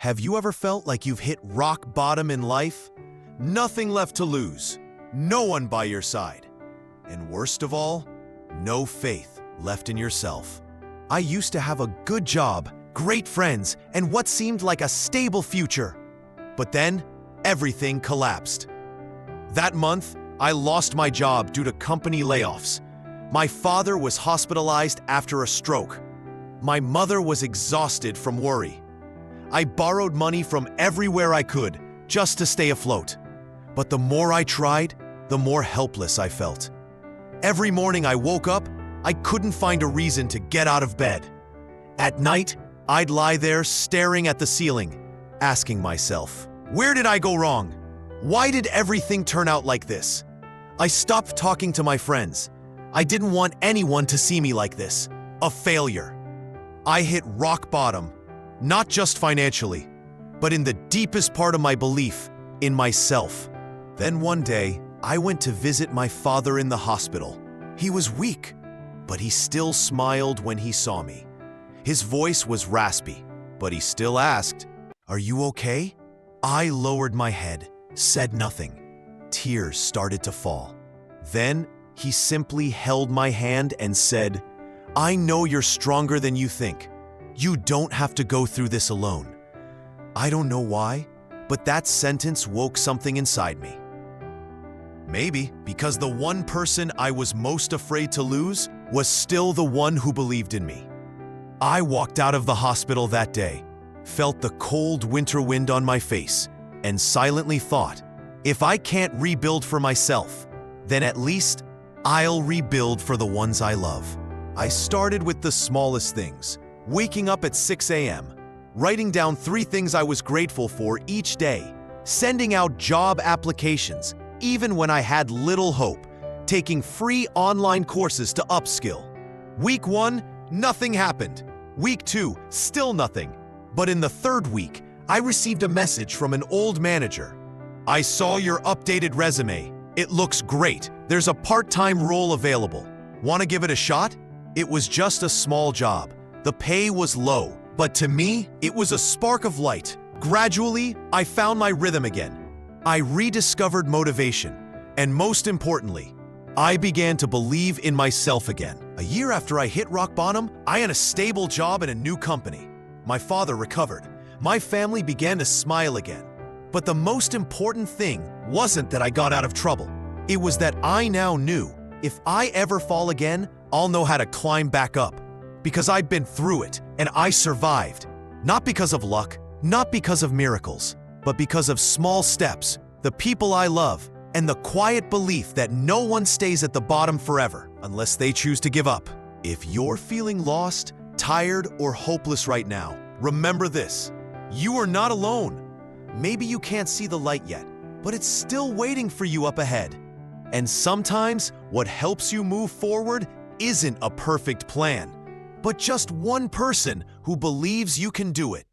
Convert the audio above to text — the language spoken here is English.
Have you ever felt like you've hit rock bottom in life? Nothing left to lose, no one by your side, and worst of all, no faith left in yourself. I used to have a good job, great friends, and what seemed like a stable future. But then, everything collapsed. That month, I lost my job due to company layoffs. My father was hospitalized after a stroke. My mother was exhausted from worry. I borrowed money from everywhere I could just to stay afloat. But the more I tried, the more helpless I felt. Every morning I woke up, I couldn't find a reason to get out of bed. At night, I'd lie there staring at the ceiling, asking myself, where did I go wrong? Why did everything turn out like this? I stopped talking to my friends. I didn't want anyone to see me like this, a failure. I hit rock bottom, not just financially, but in the deepest part of my belief, in myself. Then one day, I went to visit my father in the hospital. He was weak, but he still smiled when he saw me. His voice was raspy, but he still asked, "Are you okay?" I lowered my head, said nothing. Tears started to fall. Then he simply held my hand and said, "I know you're stronger than you think. You don't have to go through this alone." I don't know why, but that sentence woke something inside me. Maybe because the one person I was most afraid to lose was still the one who believed in me. I walked out of the hospital that day, felt the cold winter wind on my face, and silently thought, if I can't rebuild for myself, then at least I'll rebuild for the ones I love. I started with the smallest things, waking up at 6 a.m., writing down 3 things I was grateful for each day, sending out job applications, even when I had little hope, taking free online courses to upskill. Week 1, nothing happened. Week 2, still nothing. But in the 3rd week, I received a message from an old manager. "I saw your updated resume. It looks great. There's a part-time role available. Want to give it a shot?" It was just a small job. The pay was low, but to me, it was a spark of light. Gradually, I found my rhythm again. I rediscovered motivation, and most importantly, I began to believe in myself again. A year after I hit rock bottom, I had a stable job in a new company. My father recovered. My family began to smile again. But the most important thing wasn't that I got out of trouble. It was that I now knew if I ever fall again, I'll know how to climb back up. Because I'd been through it, and I survived. Not because of luck, not because of miracles, but because of small steps, the people I love, and the quiet belief that no one stays at the bottom forever unless they choose to give up. If you're feeling lost, tired, or hopeless right now, remember this: you are not alone. Maybe you can't see the light yet, but it's still waiting for you up ahead. And sometimes what helps you move forward isn't a perfect plan, but just one person who believes you can do it.